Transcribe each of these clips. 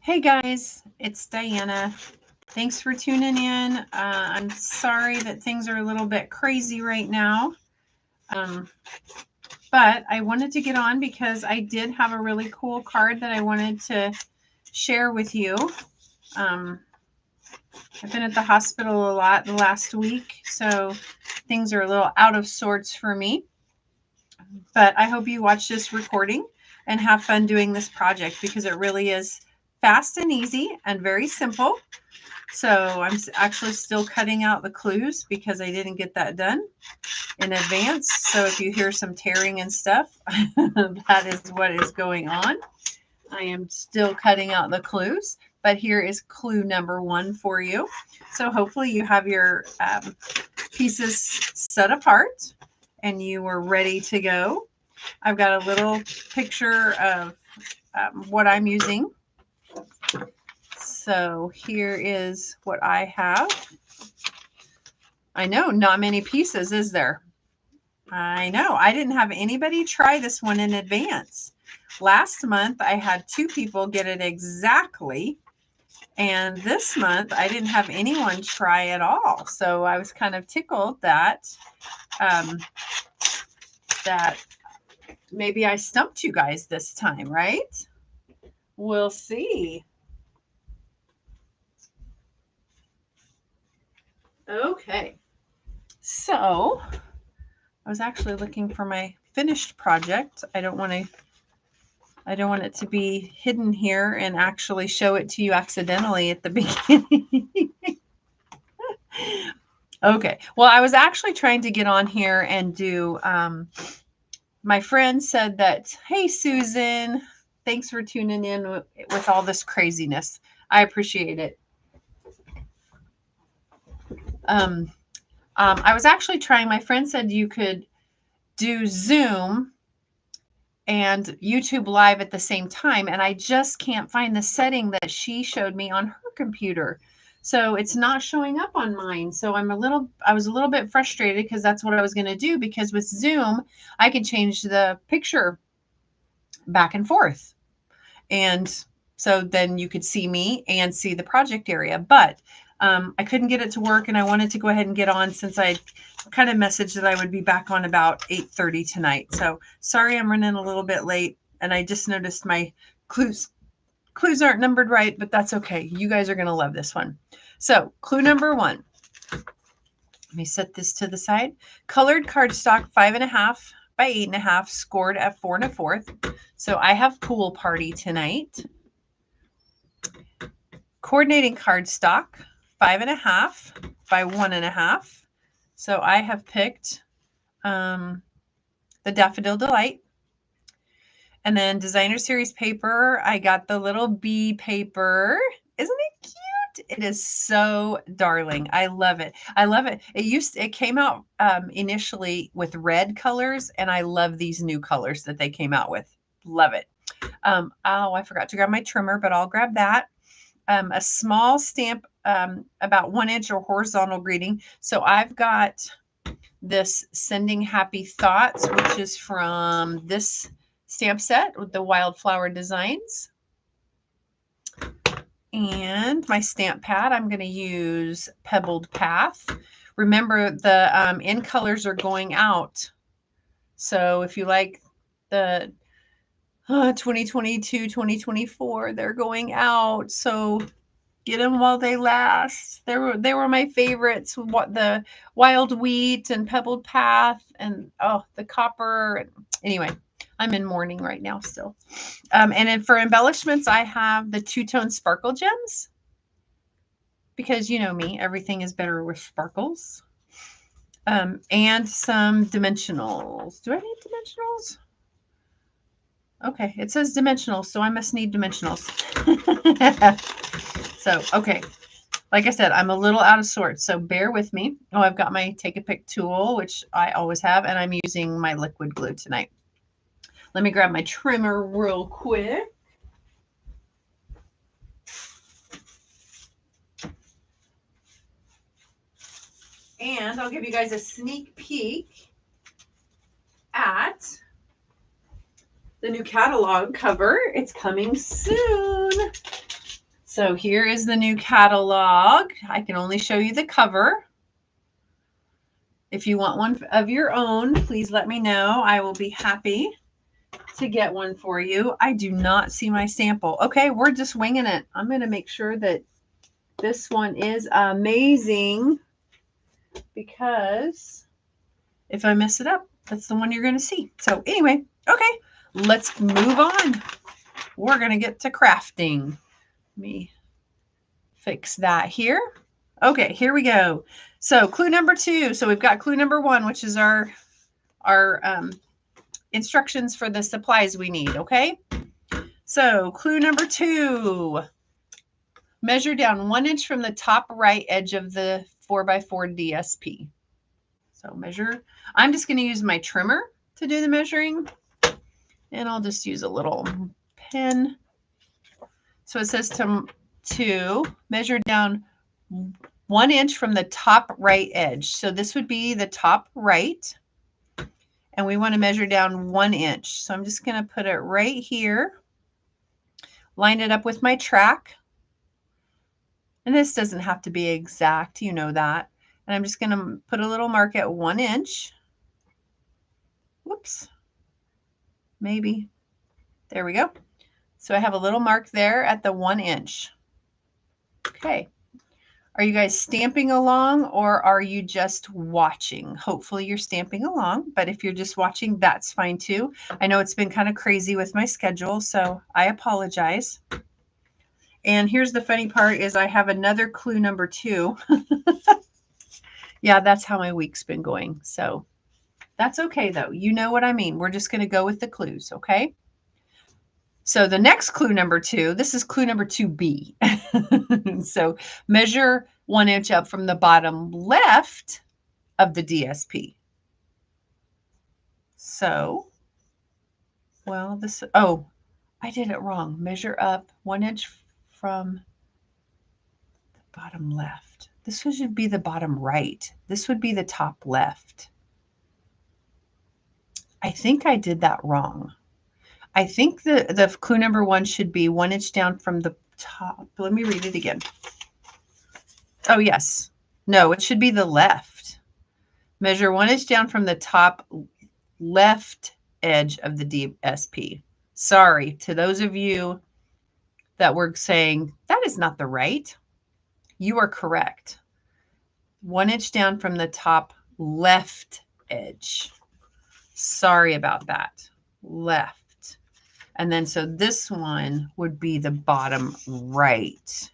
Hey guys, it's Diana. Thanks for tuning in. I'm sorry that things are a little bit crazy right now. But I wanted to get on because I did have a really cool card that I wanted to share with you. I've been at the hospital a lot the last week, so things are a little out of sorts for me. But I hope you watch this recording and have fun doing this project because it really is fast and easy and very simple. So I'm actually still cutting out the clues because I didn't get that done in advance. So if you hear some tearing and stuff, that is what is going on. I am still cutting out the clues, but here is clue number 1 for you. So hopefully you have your pieces set apart and you are ready to go. I've got a little picture of what I'm using. So here is what I have. I know, not many pieces, is there? I know. I didn't have anybody try this one in advance. Last month, I had 2 people get it exactly. And this month, I didn't have anyone try at all. So I was kind of tickled that that maybe I stumped you guys this time, right? We'll see. Okay. So I was actually looking for my finished project. I don't want it to be hidden here and actually show it to you accidentally at the beginning. Okay. Well, I was actually trying to get on here and do, my friend said that, hey, Susan, thanks for tuning in with all this craziness. I appreciate it. I was actually trying, my friend said you could do Zoom and YouTube live at the same time. And I just can't find the setting that she showed me on her computer. So it's not showing up on mine. So I was a little bit frustrated because that's what I was going to do, because with Zoom, I can change the picture back and forth. And so then you could see me and see the project area. But I couldn't get it to work, and I wanted to go ahead and get on since I kind of messaged that I would be back on about 8:30 tonight. So sorry I'm running a little bit late, and I just noticed my clues aren't numbered right, but that's okay. You guys are going to love this one. So clue number 1. Let me set this to the side. Colored cardstock, 5.5 by 8.5, scored at 4 1/4. So I have pool party tonight. Coordinating cardstock, 5.5 by 1.5. So I have picked the Daffodil Delight. And then designer series paper, I got the little bee paper. Isn't it cute? It is so darling. I love it. I love it. It came out initially with red colors, and I love these new colors that they came out with. Love it. Oh, I forgot to grab my trimmer, but I'll grab that. A small stamp, about 1 inch or horizontal greeting. So I've got this Sending Happy Thoughts, which is from this stamp set with the wildflower designs. And my stamp pad, I'm going to use Pebbled Path. Remember, the end colors are going out. So if you like the 2022, 2024, they're going out. So get them while they last. They were my favorites. What the Wild Wheat and Pebbled Path and the copper. Anyway, I'm in mourning right now still. And then for embellishments, I have the two-tone sparkle gems, because you know me, everything is better with sparkles. And some dimensionals. Do I need dimensionals? Okay, it says dimensionals, so I must need dimensionals. So, okay. Like I said, I'm a little out of sorts, so bear with me. Oh, I've got my Take a Pick tool, which I always have, and I'm using my liquid glue tonight. Let me grab my trimmer real quick. And I'll give you guys a sneak peek at the new catalog cover. It's coming soon. So here is the new catalog. I can only show you the cover. If you want one of your own, please let me know. I will be happy to get one for you. I do not see my sample. Okay, we're just winging it. I'm going to make sure that this one is amazing, because if I mess it up, that's the one you're going to see. So anyway, okay, let's move on. We're going to get to crafting. Let me fix that here. Okay, here we go. So clue number 2. So we've got clue number 1, which is our instructions for the supplies we need. Okay. So clue number 2, measure down 1 inch from the top right edge of the 4x4 DSP. So measure, I'm just going to use my trimmer to do the measuring, and I'll just use a little pen. So it says to measure down 1 inch from the top right edge. So this would be the top right, and we want to measure down 1 inch. So I'm just going to put it right here, line it up with my track. And this doesn't have to be exact, you know that. And I'm just going to put a little mark at 1 inch. Whoops. Maybe. There we go. So I have a little mark there at the 1 inch. Okay. Are you guys stamping along, or are you just watching? Hopefully you're stamping along, but if you're just watching, that's fine too. I know it's been kind of crazy with my schedule, so I apologize. And here's the funny part is I have another clue number 2. Yeah, that's how my week's been going. So that's okay though. You know what I mean. We're just going to go with the clues, okay? So the next clue number 2, this is clue number 2B. So measure 1 inch up from the bottom left of the DSP. So, well, this, oh, I did it wrong. Measure up 1 inch from the bottom left. This should be the bottom right. This would be the top left. I think I did that wrong. I think the clue number 1 should be 1 inch down from the top. Let me read it again. Oh, yes. No, it should be the left. Measure 1 inch down from the top left edge of the DSP. Sorry to those of you that were saying that is not the right. You are correct. 1 inch down from the top left edge. Sorry about that. Left. And then so this one would be the bottom right.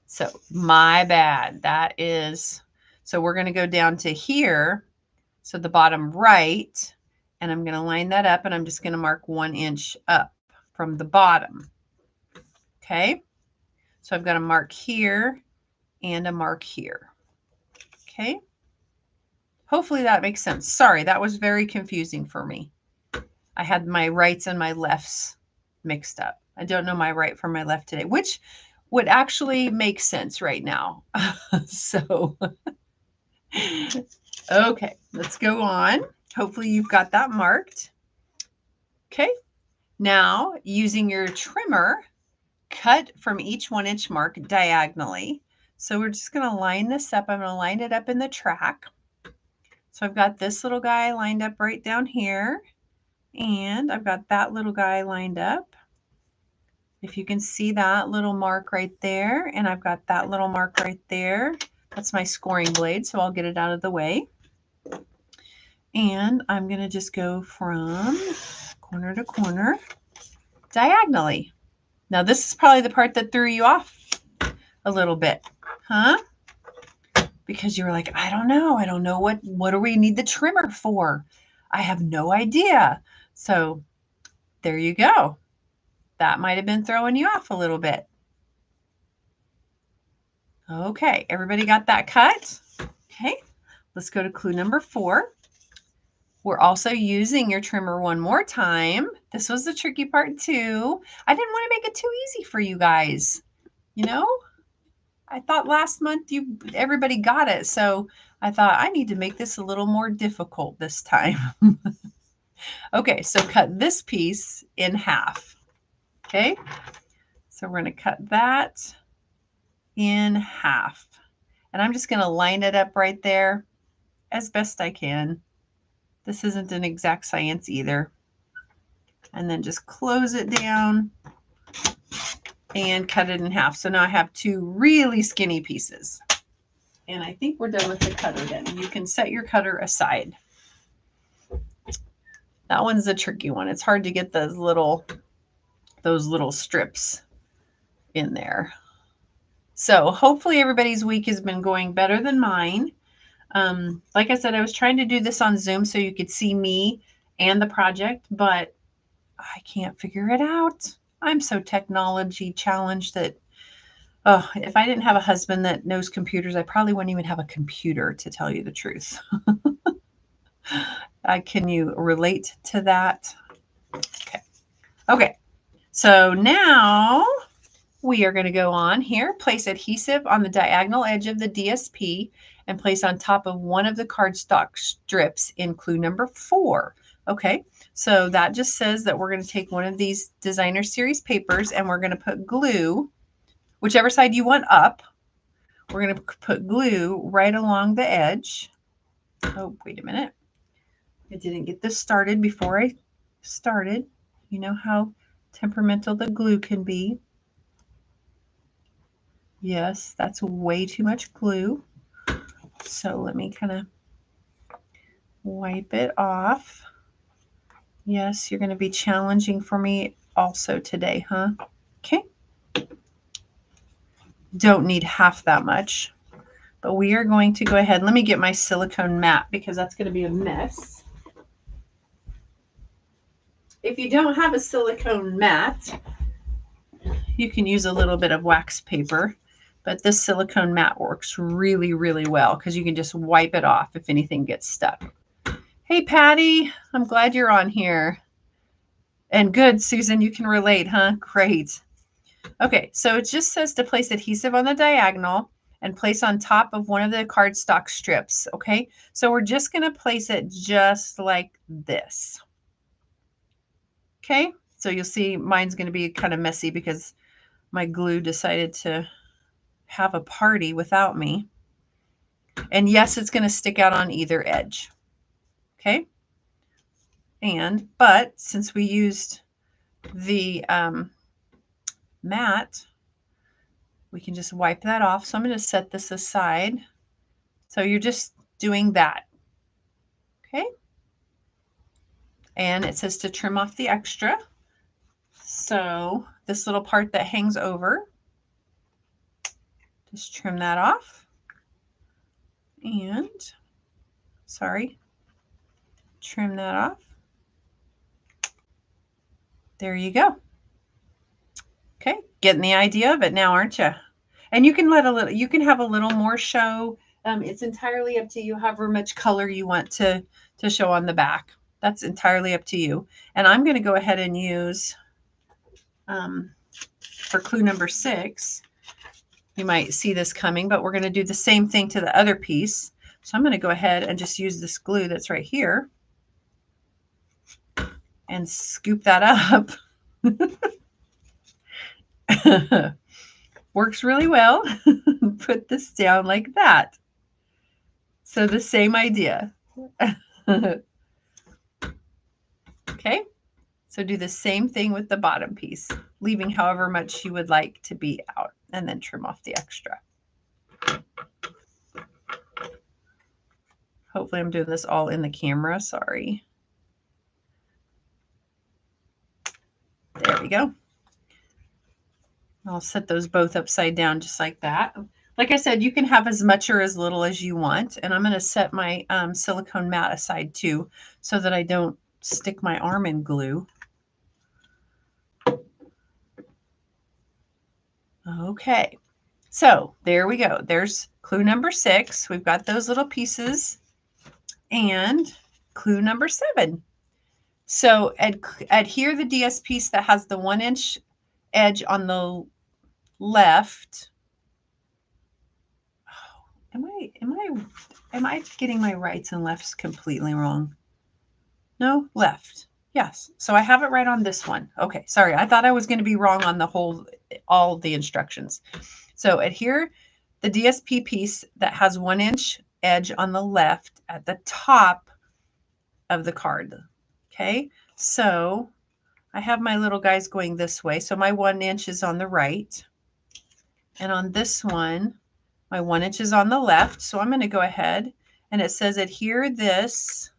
So my bad. That is, so we're going to go down to here. So the bottom right, and I'm going to line that up, and I'm just going to mark 1 inch up from the bottom. Okay. So I've got a mark here and a mark here. Okay. Hopefully that makes sense. Sorry, that was very confusing for me. I had my rights and my lefts mixed up. I don't know my right from my left today, which would actually make sense right now. So, okay, let's go on. Hopefully you've got that marked. Okay, now using your trimmer, cut from each 1 inch mark diagonally. So we're just going to line this up. I'm going to line it up in the track. So I've got this little guy lined up right down here. And I've got that little guy lined up. If you can see that little mark right there, and I've got that little mark right there. That's my scoring blade, so I'll get it out of the way. And I'm going to just go from corner to corner diagonally. Now this is probably the part that threw you off a little bit, huh? Because you were like, I don't know what do we need the trimmer for? I have no idea. So there you go. That might have been throwing you off a little bit. Okay, everybody got that cut? Okay, let's go to clue number 4. We're also using your trimmer one more time. This was the tricky part too. I didn't want to make it too easy for you guys. You know, I thought last month everybody got it. So I thought I need to make this a little more difficult this time. Okay, so cut this piece in half. Okay, So we're going to cut that in half. And I'm just going to line it up right there as best I can. This isn't an exact science either. And then just close it down and cut it in half. So now I have two really skinny pieces. And I think we're done with the cutter then. You can set your cutter aside. That one's the tricky one. It's hard to get those little strips in there. So hopefully everybody's week has been going better than mine. Like I said, I was trying to do this on Zoom so you could see me and the project, but I can't figure it out. I'm so technology challenged that, oh, if I didn't have a husband that knows computers, I probably wouldn't even have a computer, to tell you the truth. Can you relate to that? Okay. Okay. So now we are going to go on here, place adhesive on the diagonal edge of the DSP and place on top of one of the cardstock strips in clue number 4. Okay, so that just says that we're going to take one of these designer series papers and we're going to put glue, whichever side you want up. We're going to put glue right along the edge. Oh, wait a minute. I didn't get this started before I started. You know how temperamental the glue can be. Yes, that's way too much glue. So let me kind of wipe it off. Yes, you're going to be challenging for me also today, huh? Okay. Don't need half that much, but we are going to go ahead. Let me get my silicone mat because that's going to be a mess. If you don't have a silicone mat, you can use a little bit of wax paper, but this silicone mat works really, really well because you can just wipe it off if anything gets stuck. Hey, Patty, I'm glad you're on here. And good, Susan, you can relate, huh? Great. Okay, so it just says to place adhesive on the diagonal and place on top of one of the cardstock strips, okay? So we're just going to place it just like this. Okay, so you'll see mine's going to be kind of messy because my glue decided to have a party without me. And yes, it's going to stick out on either edge. Okay, but since we used the mat, we can just wipe that off. So I'm going to set this aside. So you're just doing that. Okay. And it says to trim off the extra. So this little part that hangs over, just trim that off. And, sorry, trim that off. There you go. Okay, getting the idea of it now, aren't you? And you can you can have a little more show. It's entirely up to you, however much color you want to show on the back. That's entirely up to you. And I'm going to go ahead and use, for clue number 6, you might see this coming, but we're going to do the same thing to the other piece. So I'm going to go ahead and just use this glue that's right here and scoop that up. Works really well. Put this down like that. So the same idea. Okay, so do the same thing with the bottom piece, leaving however much you would like to be out, and then trim off the extra. Hopefully I'm doing this all in the camera, sorry. There we go. I'll set those both upside down just like that. Like I said, you can have as much or as little as you want. And I'm going to set my silicone mat aside too, so that I don't stick my arm in glue. Okay, so there we go. There's clue number 6. We've got those little pieces. And clue number 7. So adhere the DS piece that has the 1-inch edge on the left. Oh, am I getting my rights and lefts completely wrong? No, left. Yes. So I have it right on this one. Okay. Sorry. I thought I was going to be wrong on all the instructions. So adhere the DSP piece that has 1 inch edge on the left at the top of the card. Okay. So I have my little guys going this way. So my 1 inch is on the right. And on this one, my 1 inch is on the left. So I'm going to go ahead and it says adhere this,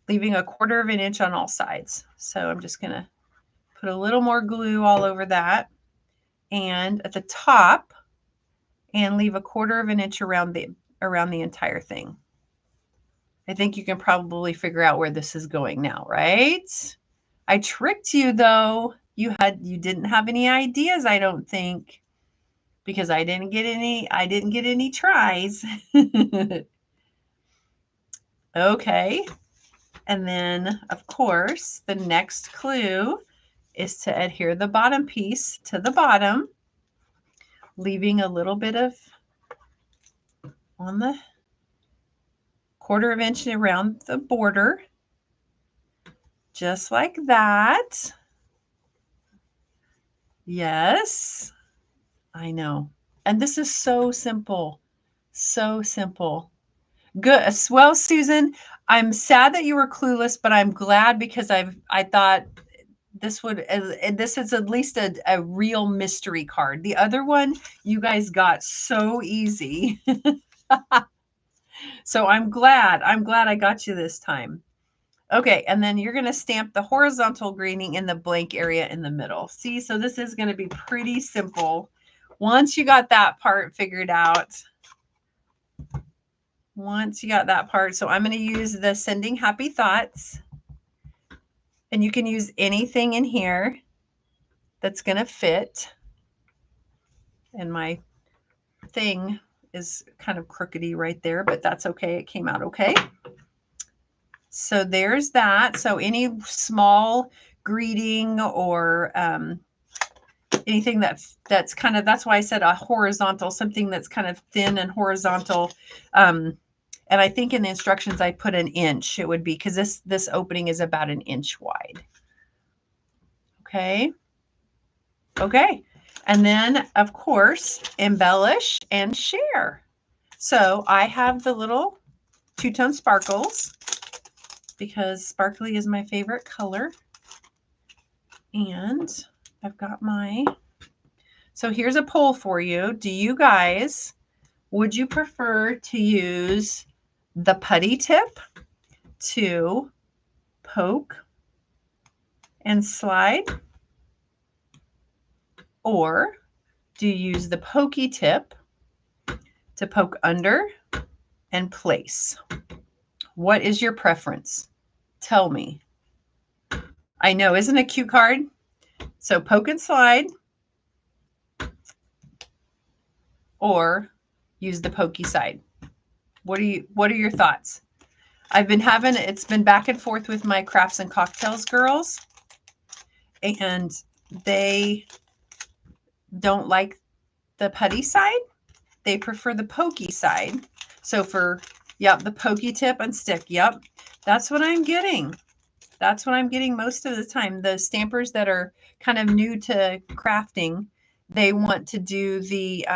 leaving 1/4 of an inch on all sides. So I'm just going to put a little more glue all over that. And at the top, and leave 1/4 of an inch around the entire thing. I think you can probably figure out where this is going now, right? I tricked you though. You didn't have any ideas, I don't think, because I didn't get any tries. Okay. And then of course, the next clue is to adhere the bottom piece to the bottom, leaving a little bit of on the 1/4 of an inch around the border, just like that. Yes, I know. And this is so simple. So simple. Good. Well, Susan, I'm sad that you were clueless, but I'm glad because I thought this is at least a real mystery card. The other one you guys got so easy. So I'm glad I got you this time. Okay, and then you're going to stamp the horizontal greening in the blank area in the middle. See, so this is going to be pretty simple. Once you got that part figured out, so I'm going to use the Sending Happy Thoughts. And you can use anything in here that's going to fit. And my thing is kind of crookedy right there, but that's okay. It came out okay. So there's that. So any small greeting or anything that's kind of, that's why I said a horizontal, something that's kind of thin and horizontal. And I think in the instructions I put 1 inch. It would be because this opening is about 1 inch wide. Okay. Okay. And then of course, embellish and share. So I have the little two-tone sparkles because sparkly is my favorite color. And I've got so here's a poll for you. Would you prefer to use the putty tip to poke and slide? Or do you use the pokey tip to poke under and place? What is your preference? Tell me. I know, isn't it a cute card? So poke and slide, or use the pokey side. What are your thoughts? It's been back and forth with my Crafts and Cocktails girls, and they don't like the putty side. They prefer the pokey side. So the pokey tip and stick. Yep. That's what I'm getting. That's what I'm getting most of the time. The stampers that are kind of new to crafting, they want to do the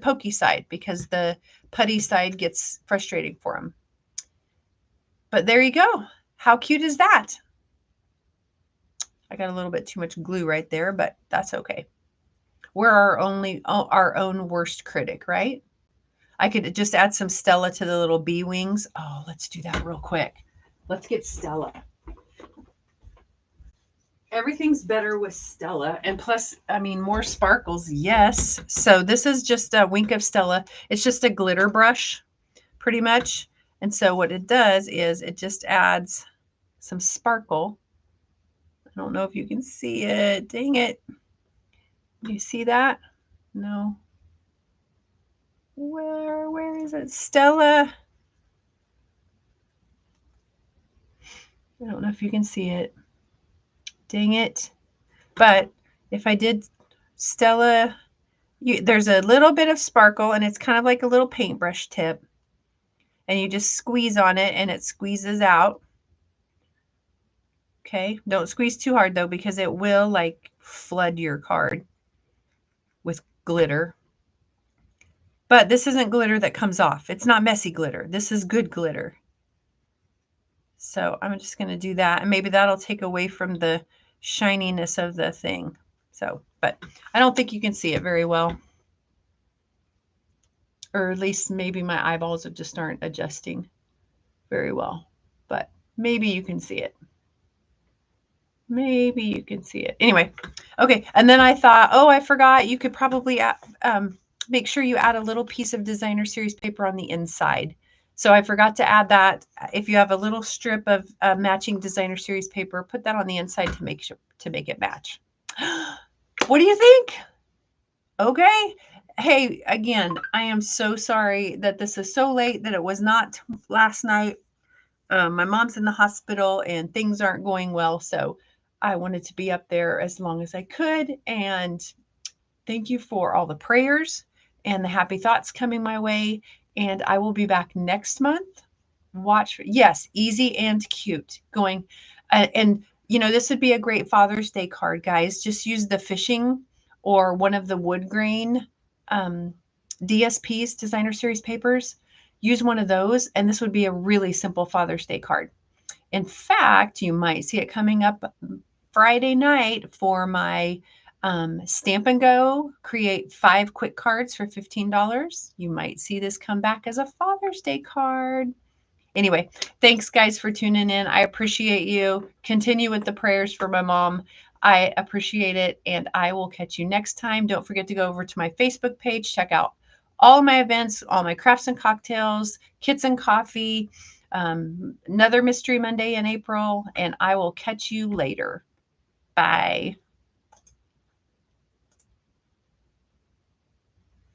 pokey side because the putty side gets frustrating for them. But there you go. How cute is that? I got a little bit too much glue right there, but that's okay. We're our own worst critic, right? I could just add some Stella to the little bee wings. Oh, let's do that real quick. Let's get Stella. Everything's better with Stella. And plus, I mean, more sparkles. Yes. So this is just a Wink of Stella. It's just a glitter brush, pretty much. And so what it does is it just adds some sparkle. I don't know if you can see it. Dang it. Do you see that? No. Where is it? Stella. I don't know if you can see it. Dang it. But if I did Stella, there's a little bit of sparkle and it's kind of like a little paintbrush tip. And you just squeeze on it and it squeezes out. Okay, don't squeeze too hard though, because it will like flood your card with glitter. But this isn't glitter that comes off. It's not messy glitter. This is good glitter. So I'm just going to do that, and maybe that'll take away from the shininess of the thing. So, but I don't think you can see it very well. Or at least maybe my eyeballs just aren't adjusting very well. But maybe you can see it. Maybe you can see it. Anyway, okay. And then I thought, oh, I forgot. You could probably make sure you add a little piece of designer series paper on the inside. So I forgot to add that. If you have a little strip of matching designer series paper, put that on the inside to make it match. What do you think? Okay. Hey, again, I am so sorry that this is so late, that it was not last night. My mom's in the hospital and things aren't going well. So I wanted to be up there as long as I could. And thank you for all the prayers and the happy thoughts coming my way. And I will be back next month. Watch, yes, easy and cute going. And, you know, this would be a great Father's Day card, guys. Just use the fishing or one of the wood grain DSPs, designer series papers. Use one of those, and this would be a really simple Father's Day card. In fact, you might see it coming up Friday night for my Stamp and Go, create 5 quick cards for $15. You might see this come back as a Father's Day card. Anyway, thanks guys for tuning in. I appreciate you. Continue with the prayers for my mom. I appreciate it, and I will catch you next time. Don't forget to go over to my Facebook page, check out all of my events, all my crafts and cocktails, kits and coffee, another Mystery Monday in April, and I will catch you later. Bye.